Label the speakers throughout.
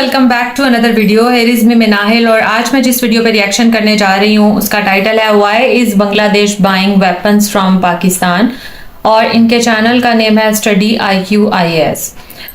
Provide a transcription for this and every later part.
Speaker 1: Welcome back to another video. Here is me Minahil और आज मैं जिस वीडियो पे रिएक्शन करने जा रही हूँ उसका टाइटल है why is Bangladesh buying weapons from Pakistan और इनके चैनल का नेम है स्टडी IQIS।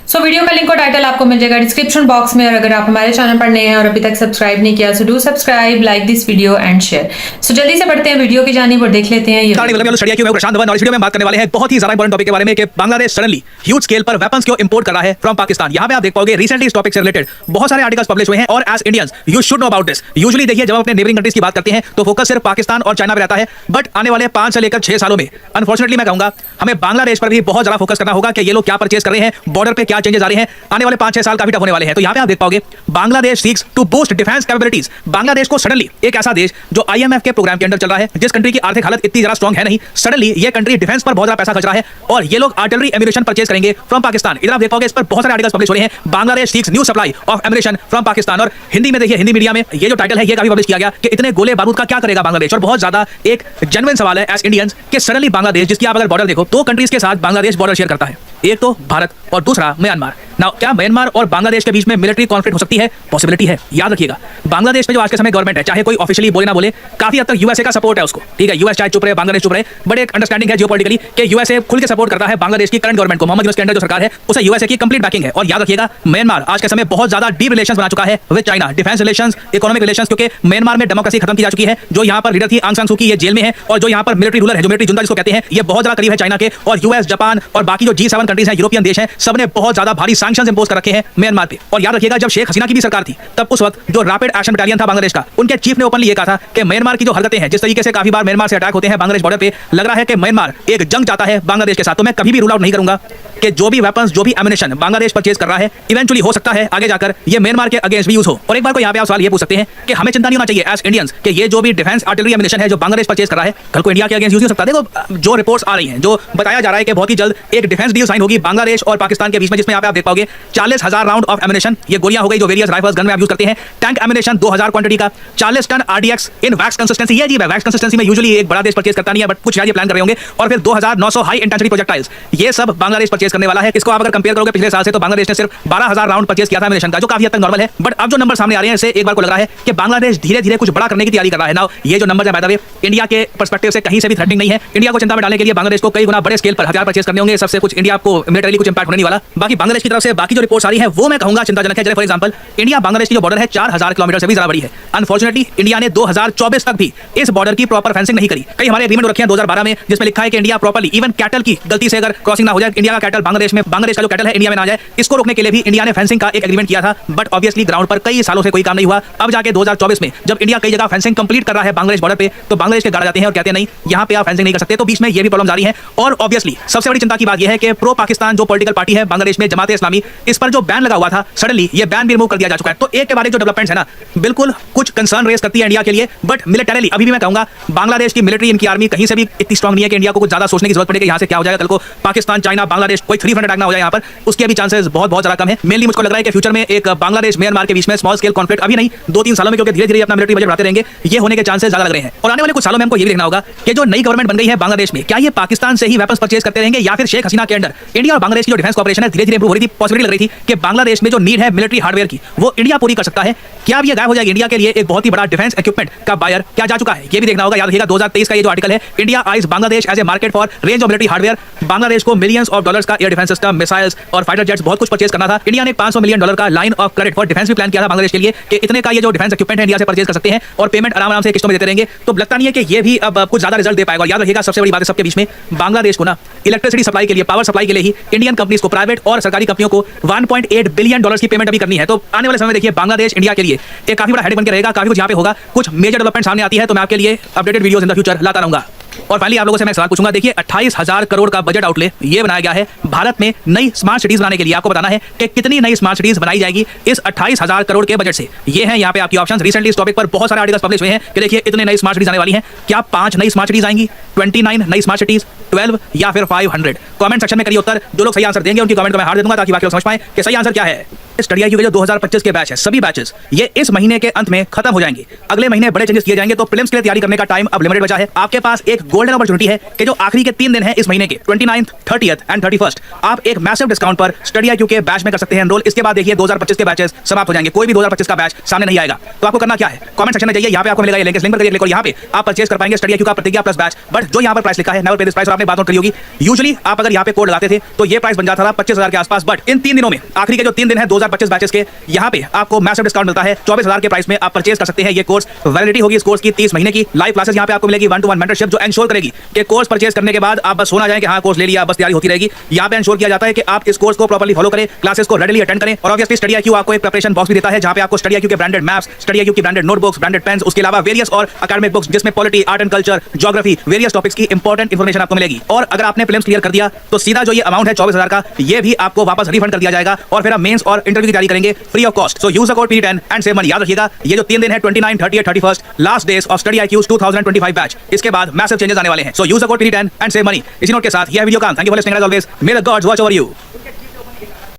Speaker 1: सो वीडियो का लिंक और टाइटल आपको मिल जाएगा डिस्क्रिप्शन बॉक्स में। और अगर आप हमारे चैनल पर नए हैं और अभी तक सब्सक्राइब नहीं किया so do subscribe, like this video and share. So जल्दी से बढ़ते हैं वीडियो की जानिब और देख लेते हैं ये
Speaker 2: वीडियो में बात करने वाले हैं बहुत ही ज्यादा इंपॉर्टेंट टॉपिक के बारे में कि बांग्लादेश सडनली ह्यूज स्केल पर वेपन्स क्यों इंपोर्ट कर रहा है फ्रॉम पाकिस्तान। यहाँ पे आप देख पाओगे रिसेंटली इस टॉपिक से रिलेटेड बहुत सारे आर्टिकल्स पब्लिश हुए हैं और as Indians you should know about this. Usually देखिए जब अपने नेबरिंग कंट्रीज की बात करते हैं तो फोकस सिर्फ पाकिस्तान और चाइना पे रहता है, बट आने वाले 5 से लेकर 6 सालों में अनफॉर्चुनेटली मैं कहूंगा हमें बांग्लादेश पर भी बहुत ज्यादा फोकस करना होगा कि ये लोग क्या परचेज कर रहे हैं, बॉर्डर पे क्या चेंजेस आ रहे हैं। आने वाले 5-6 साल काफी टफ होने वाले हैं। तो यहाँ पे आप देख पाओगे Bangladesh seeks to boost defence capabilities. Bangladesh को सडनली एक ऐसा देश जो IMF के प्रोग्राम के अंदर चल रहा है, जिस कंट्री की आर्थिक हालत इतनी ज्यादा स्ट्रांग है नहीं, सडनली ये कंट्री डिफेंस पर बहुत ज्यादा पैसा खर्च रहा है और ये लोग आर्टिलरी एम्यूनेशन परचेज करेंगे फ्रॉम पाकिस्तान। इधर आप देख पाओगे इस पर बहुत सारे आर्टिकल्स पब्लिश हो रहे हैं, Bangladesh seeks new supply of ammunition from Pakistan. और हिंदी में देखिए, हिंदी मीडिया में ये जो टाइटल है ये काफी पब्लिश किया गया कि इतने गोले बारूद का क्या करेगा बांग्लादेश। और बहुत ज्यादा एक जेन्युइन सवाल है एज इंडियंस कि सडनली बांग्लादेश, जिसकी आप अगर बॉर्डर देखो 2 कंट्रीज के साथ बांग्लादेश बॉर्डर शेयर करता है, एक तो भारत और दूसरा म्यांमार। नाउ क्या म्यांमार और बांग्लादेश के बीच में मिलिट्री कॉन्फ्लिक्ट हो सकती है? पॉसिबिलिटी है। याद रखिएगा बांग्लादेश में जो आज के समय गवर्नमेंट है, चाहे कोई ऑफिशियली बोले ना बोले, काफी हद तक यूएसए का सपोर्ट है उसको। ठीक है, यूएस चाहे चुप रहे, बांग्लादेश चुप रहे, बट एक अंडरस्टैंडिंग है जियोपॉलिटिकली कि यूएसए खुल के सपोर्ट करता है बांग्लादेश की करंट गवर्नमेंट को। मोहम्मद यूनस के अंदर जो सरकार है उसे यूएसए की कंप्लीट बैकिंग है। और याद रखिएगा म्यांमार आज के समय बहुत ज्यादा डीप रिलेशंस बना चुका है with China, defence relations, economic relations, क्योंकि म्यांमार में डेमोक्रेसी खत्म की जा चुकी है। जो यहाँ पर लीडर थी आंग सान सू की, ये जेल में है, और जो यहाँ पर मिलिट्री रूलर है, जो मिलिट्री जुंता जिसको कहते हैं, ये बहुत ज्यादा करीब है चाइना के। और यूएस, जापान और बाकी जो G7 कंट्रीज हैं, यूरोपियन देश हैं, सबने बहुत ज्यादा भारी सैंक्शंस इंपोज कर रखे हैं म्यांमार पे। और याद रखिएगा जब शेख हसीना की भी सरकार थी तब उस वक्त जो रैपिड एक्शन बटालियन था बांग्लादेश का, उनके चीफ ने ओपनली ये कहा था कि म्यांमार की जो हरकतें हैं, जिस तरीके से काफी बार म्यांमार से अटैक होते हैं बांग्लादेश बॉर्डर पे, लग रहा है कि म्यांमार एक जंग चाहता है बांग्लादेश के साथ। तो मैं कभी भी रूल आउट नहीं करूंगा कि जो भी वेपन्स, जो भी एम्यूनेशन बांग्लादेश परचेज कर रहा है, इवेंचुअली हो सकता है आगे जाकर ये म्यांमार के अगेंस्ट भी यूज हो। और एक बार को यहाँ पे आप सवाल ये पूछ सकते हैं कि हमें चिंता नहीं होना चाहिए एज इंडियंस कि ये जो भी डिफेंस आर्टिलरी एम्यूनेशन है जो बांग्लादेश परचेज कर रहा है, कल को इंडिया के अगेंस्ट यूज हो सकता है। देखो जो रिपोर्ट्स आ रही हैं, जो बताया जा रहा है कि बहुत ही जल्द एक डिफेंस डील साइन होगी बांग्लादेश और पाकिस्तान के बीच में, जिसमें यहाँ पे आप देख पाओगे 40,000 राउंड ऑफ एम्यूनेशन, ये गोलियां हो गई जो वेरियस राइफल्स गन में आप यूज करते हैं, टैंक एम्यूनेशन 2000 क्वांटिटी का, 40 टन RDX इन वैक्स कंसिस्टेंसी। ये अजीब है, वैक्स कंसिस्टेंसी में यूजुअली एक बड़ा देश परचेज करता नहीं है, बट कुछ शायद ये प्लान कर रहे होंगे। और फिर 2900 हाई इंटेंसिटी प्रोजेक्टाइल्स, ये सब बांग्लादेश परचेज करने वाला है। इसको आप अगर कंपेयर करोगे पिछले साल से तो बांग्लादेश ने सिर्फ 12,000 राउंड परचेज किया था एम्यूनेशन का, जो काफी हद तक नॉर्मल है। बट अब जो नंबर सामने आ रहे हैं इससे एक बार को लग रहा है कि बांग्लादेश धीरे धीरे कुछ बड़ा करने की तैयारी कर रहा है। नाउ ये जो नंबर है बाय द वे इंडिया के पर्सपेक्टिव से कहीं से भी थ्रेटनिंग नहीं है। इंडिया को चिंता में डालने के लिए बांग्लादेश को कई गुना बड़े स्केल पर हथियार परचेज करने होंगे, सबसे कुछ इंडिया को मिलिटरी कुछ इंपैक्ट होने नहीं वाला। बाकी बांग्लादेश की तरफ से बाकी जो रिपोर्ट्स आ रही है वो मैं कहूंगा चिंताजनक है। जैसे फॉर एग्जांपल इंडिया बांग्लादेश की जो बॉर्डर है 4000 किलोमीटर से भी ज्यादा बड़ी है। अनफॉर्चुनेटली इंडिया ने 2024 तक भी इस बॉर्डर की प्रॉपर फेंसिंग नहीं करी। कई हमारे एग्रीमेंट रखे हैं 2012 में, जिसमें लिखा है कि इंडिया प्रॉपर्ली इवन कैटल की गलती से अगर क्रॉसिंग ना हो जाए, इंडिया का कैटल बांग्लादेश में, बांग्लादेश का जो कैटल है इंडिया में ना जाए, इसको रोकने के लिए भी इंडिया ने फेंसिंग का एक एग्रीमेंट किया था। बट ऑब्वियसली ग्राउंड पर कई सालों से कोई काम नहीं हुआ। अब जाके 2024 में जब इंडिया कई जगह फेंसिंग कंप्लीट कर रहा है बांग्लादेश बॉर्डर पे, तो बांग्लादेश के गार्ड जाते हैं और कहते हैं नहीं यहाँ पे आप फेंसिंग नहीं कर सकते। तो बीच में ये भी प्रॉब्लम आ रही है। और ऑब्वियसली सबसे बड़ी चिंता की बात यह है कि प्रो पाकिस्तान जो पॉलिटिकल पार्टी है बांग्लादेश में, जमात इस्लामी, इस पर जो बैन लगा हुआ था सडनली ये बैन भी रिमूव कर दिया जा चुका है। तो एक के बाद एक जो डेवलपमेंट्स है ना, बिल्कुल कुछ कंसर्न रेज करती है इंडिया के लिए। बट मिलिटरीली अभी भी मैं कहूंगा बांग्लादेश की मिलिट्री, इनकी आर्मी कहीं से भी इतनी स्ट्रांग नहीं है कि इंडिया को कुछ ज्यादा सोचने की जरूरत पड़ेगी यहाँ से क्या हो जाएगा। कल को पाकिस्तान, चाइना, बांग्लादेश कोई 3 फ्रंट अटैक ना हो जाए यहाँ पर, उसके अभी चांसेस बहुत बहुत ज्यादा कम है। मेनली मुझको लग रहा है कि फ्यूचर में एक बांग्लादेश म्यांमार के बीच में स्मॉल स्केल कॉन्फ्लिक्ट अभी नहीं 2-3 सालों में, क्योंकि धीरे धीरे अपना मिलिट्री बजट बढ़ाते रहेंगे, ये होने के चांसेस ज्यादा लग रहे हैं। और आने वाले कुछ सालों में हमको ये भी देखना होगा कि जो नई गवर्नमेंट बन गई है बांग्लादेश में, क्या ये पाकिस्तान से ही वेपन्स परचेज करते रहेंगे या फिर शेख हसीना के अंडर इंडिया और बांग्लादेश की जो डिफेंस कॉर्पोरेशन है धीरे धीरे इंप्रूव हो रही थी। पॉसिबिलिटी लग रही थी कि बांग्लादेश में जो नीड है मिलिट्री हार्डवेयर की वो इंडिया पूरी कर सकता है। क्या अब ये गायब हो जाएगी? इंडिया के लिए एक बहुत ही बड़ा डिफेंस इक्विपमेंट का बायर क्या जा चुका है, ये भी देखना होगा। याद रखिएगा 2023 का ये जो आर्टिकल है, India eyes Bangladesh as a market for range of military hardware. Bangladesh को मिलियंस ऑफ डॉलर्स का एयर डिफेंस सिस्टम, मिसाइल्स और फाइटर जेट्स बहुत कुछ परचेज करना था। इंडिया ने $500 मिलियन का line of credit for defence भी प्लान किया था बांग्लादेश के लिए कि इतने का ये जो डिफेंस इक्विपमेंट है इंडिया से परचेज कर सकते हैं और पेमेंट आराम से किस्तों में देते रहेंगे। तो लगता नहीं है कि ये भी अब कुछ ज्यादा रिजल्ट दे पाएगा। याद रखिएगा सबसे बड़ी बात है सबके बीच में, बांग्लादेश को ना इलेक्ट्रिसिटी सप्लाई के लिए, पावर सप्लाई के लिए ही इंडियन कंपनीज को, प्राइवेट और सरकारी कंपनियों को $1.8 बिलियन की पेमेंट अभी करनी है। तो आने वाले समय में देखिए बांग्लादेश इंडिया के लिए एक काफी बड़ा हेडेक बन के रहेगा। काफी कुछ यहाँ पे होगा, कुछ मेजर डेवलपमेंट सामने आती है तो मैं आपके लिए updated videos in the future लाता रहूंगा। और फाइनली आप लोगों से मैं सवाल पूछूंगा, देखिए 28,000 करोड़ का बजट आउटले ये बनाया गया है भारत में नई स्मार्ट सिटीज बनाने के लिए। आपको बताना है कि कितनी नई स्मार्ट सिटीज बनाई जाएगी इस 28,000 करोड़ के बजट से। ये हैं यहाँ पे आपकी ऑप्शंस। रिसेंटली इस टॉपिक पर बहुत सारे आर्टिकल्स पब्लिश हुए हैं कि देखिए इतने नई स्मार्ट सिटीज आने वाली हैं। क्या 5 नई स्मार्ट सिटीज आएंगी, 29 नई स्मार्ट सिटीज, 12 या फिर 500? कमेंट सेक्शन में करिए उत्तर। जो लोग सही आंसर देंगे उनकी कमेंट को मैं हार दे दूंगा ताकि बाकी लोग समझ पाएं कि सही आंसर क्या है। स्टडी IQ के जो 2025 के बैच है, सभी बैचेस ये इस महीने के अंत में खत्म हो जाएंगे। अगले महीने बड़े चेंजेस किए जाएंगे, तो प्रीलिम्स के लिए तैयारी करने का टाइम अब लिमिटेड बचा है। आपके पास एक गोल्डन अपॉर्चुनिटी है कि जो आखिरी के 3 दिन है इस महीने के 29th, 30th एंड 31st, आप एक मैसिव डिस्काउंट पर स्टडी IQ के बैच में कर सकते हैं एनरोल। इसके बाद देखिए 2025 के बैचेस समाप्त हो जाएंगे, कोई भी 2025 का बैच सामने नहीं आएगा। तो आपको करना क्या है, कमेंट सेक्शन में जाइए, यहाँ पे आपको मिलेगा ये लिंक, इस लिंक पर क्लिक करो, यहाँ पे आप परचेज कर पाएंगे स्टडी IQ का प्रतिज्ञा प्लस बैच। बट जो यहाँ पर प्राइस लिखा है, नेवर पे दिस प्राइस, और आपने बात नोट करी होगी, यूजुअली आप अगर यहाँ पे कोड लगाते थे तो ये प्राइस बन जाता था 25,000 के आसपास। बट इन 3 दिनों में, आखिरी के जो 3 दिन है 2025 बैचेस के, यहाँ पे आपको मैसिव डिस्काउंट मिलता है। 24,000 के प्राइस में आप परचेज कर सकते हैं ये कोर्स। वैलिडिटी होगी इस कोर्स की 30 महीने की। लाइव क्लासेस यहाँ पे आपको मिलेगी, 1-to-1 मेंटरशिप, जो एंश्योर करेगी कि कोर्स परचेज करने के बाद आप बस सोना जाए कि हाँ कोर्स ले लिया, बस तैयारी होती रहेगी। यहाँ पे एंश्योर किया जाता है कि आप इस कोर्स को प्रॉपर्ली फॉलो करें, क्लासेस को रेगुलरली अटेंड करें। और ऑब्वियसली स्टडी IQ आपको एक प्रिपरेशन बॉक्स भी देता है, जहाँ पे आपको स्टडी IQ के ब्रांडेड मैप्स, स्टडी IQ की ब्रांडेड नोटबुक्स, ब्रांडेड पेन्स, उसके अलावा वेरियस और एकेडमिक बुक्स जिसमें polity, art and culture, geography, various topics की इंपॉर्टेंट इंफॉर्मेशन आपको मिलेगी। और अगर आपने प्रीलिम्स क्लियर कर दिया तो सीधा जो ये अमाउंट है 24,000 का, ये भी आपको वापस रिफंड कर दिया जाएगा, और फिर आप मेंस और इंटरव्यू की तैयारी करेंगे free of cost. So use the code PD10 and save money. याद रखिएगा, ये जो 3 दिन है 29, 30, 31st, last days of study IQ's 2025 batch. इसके बाद मैसिव चेंजेस आने वाले हैं। So use the code PD10 and save money. इसी नोट के साथ यह वीडियो का thank you for listening as always. May the gods watch over you.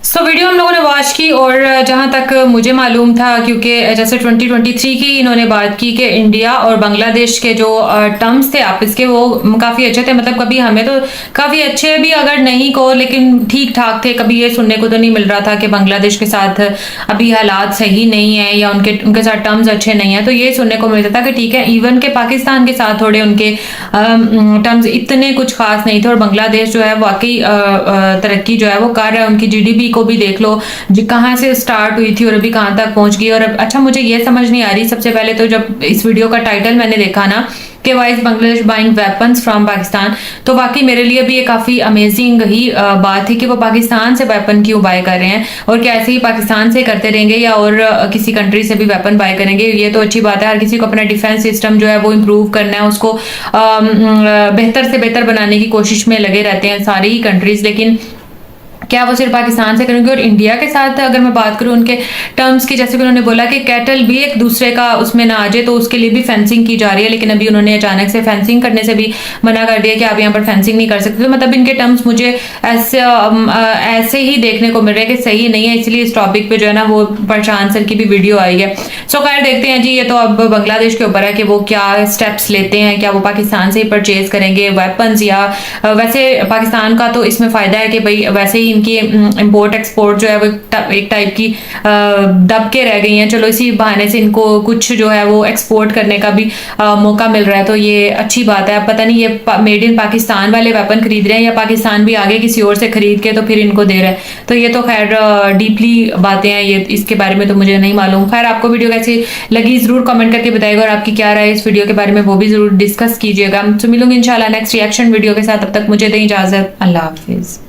Speaker 1: So video हम लोगों ने वॉच की, और जहाँ तक मुझे मालूम था, क्योंकि जैसे 2023 की इन्होंने बात की कि इंडिया और बांग्लादेश के जो टर्म्स थे आपस के, वो काफ़ी अच्छे थे। मतलब कभी हमें तो काफ़ी अच्छे भी अगर नहीं को, लेकिन ठीक ठाक थे। कभी ये सुनने को तो नहीं मिल रहा था कि बांग्लादेश के साथ अभी हालात सही नहीं है या उनके साथ टर्म्स अच्छे नहीं है। तो ये सुनने को मिलता था कि ठीक है, इवन के पाकिस्तान के साथ थोड़े उनके टर्म्स इतने कुछ खास नहीं थे। और बांग्लादेश जो है वाकई तरक्की जो है वो कर रहा है। उनकी GDP को भी देख लो कहाँ से स्टार्ट हुई थी और अभी कहाँ तक पहुंच गई। और अच्छा, मुझे ये समझ नहीं आ रही, सबसे पहले तो जब इस वीडियो का टाइटल मैंने देखा ना कि why is Bangladesh buying weapons from Pakistan, तो वाकई मेरे लिए भी ये काफ़ी अमेजिंग ही बात थी कि वो पाकिस्तान से वेपन क्यों बाय कर रहे हैं, और कैसे ही पाकिस्तान से करते रहेंगे या और किसी कंट्री से भी वेपन बाय करेंगे। ये तो अच्छी बात है, हर किसी को अपना डिफेंस सिस्टम जो है वो इम्प्रूव करना है, उसको बेहतर से बेहतर बनाने की कोशिश में लगे रहते हैं सारी ही कंट्रीज। लेकिन क्या वो सिर्फ पाकिस्तान से करेंगे? और इंडिया के साथ अगर मैं बात करूं उनके टर्म्स की, जैसे कि उन्होंने बोला कि कैटल भी एक दूसरे का उसमें ना आ जाए, तो उसके लिए भी फेंसिंग की जा रही है। लेकिन अभी उन्होंने अचानक से फेंसिंग करने से भी मना कर दिया कि आप यहाँ पर फेंसिंग नहीं कर सकते। तो मतलब इनके टर्म्स मुझे ऐसे ही देखने को मिल रहे हैं कि सही नहीं है। इसलिए इस टॉपिक पे जो है ना वो प्रशांत सर की भी वीडियो आई है। सो खैर देखते हैं जी, ये तो अब बांग्लादेश के ऊपर है कि वो क्या स्टेप्स लेते हैं। क्या वो पाकिस्तान से ही परचेज करेंगे वेपन्स, या वैसे पाकिस्तान का तो इसमें फायदा है कि भाई वैसे ही इनकी इंपोर्ट एक्सपोर्ट जो है वो एक टाइप की दब के रह गई हैं। चलो इसी बहाने से इनको कुछ जो है वो एक्सपोर्ट करने का भी मौका मिल रहा है, तो ये अच्छी बात है। अब पता नहीं ये मेड इन पाकिस्तान वाले वेपन खरीद रहे हैं या पाकिस्तान भी आगे किसी और से खरीद के तो फिर इनको दे रहा है। तो ये तो खैर डीपली बातें हैं, ये इसके बारे में तो मुझे नहीं मालूम। खैर आपको वीडियो कैसी लगी जरूर कमेंट करके बताइएगा, और आपकी क्या राय इस वीडियो के बारे में वो भी जरूर डिस्कस कीजिएगा। तो मिलूंगी इंशाल्लाह नेक्स्ट रिएक्शन वीडियो के साथ। तब तक मुझे दें इजाजत, अल्लाह हाफिज।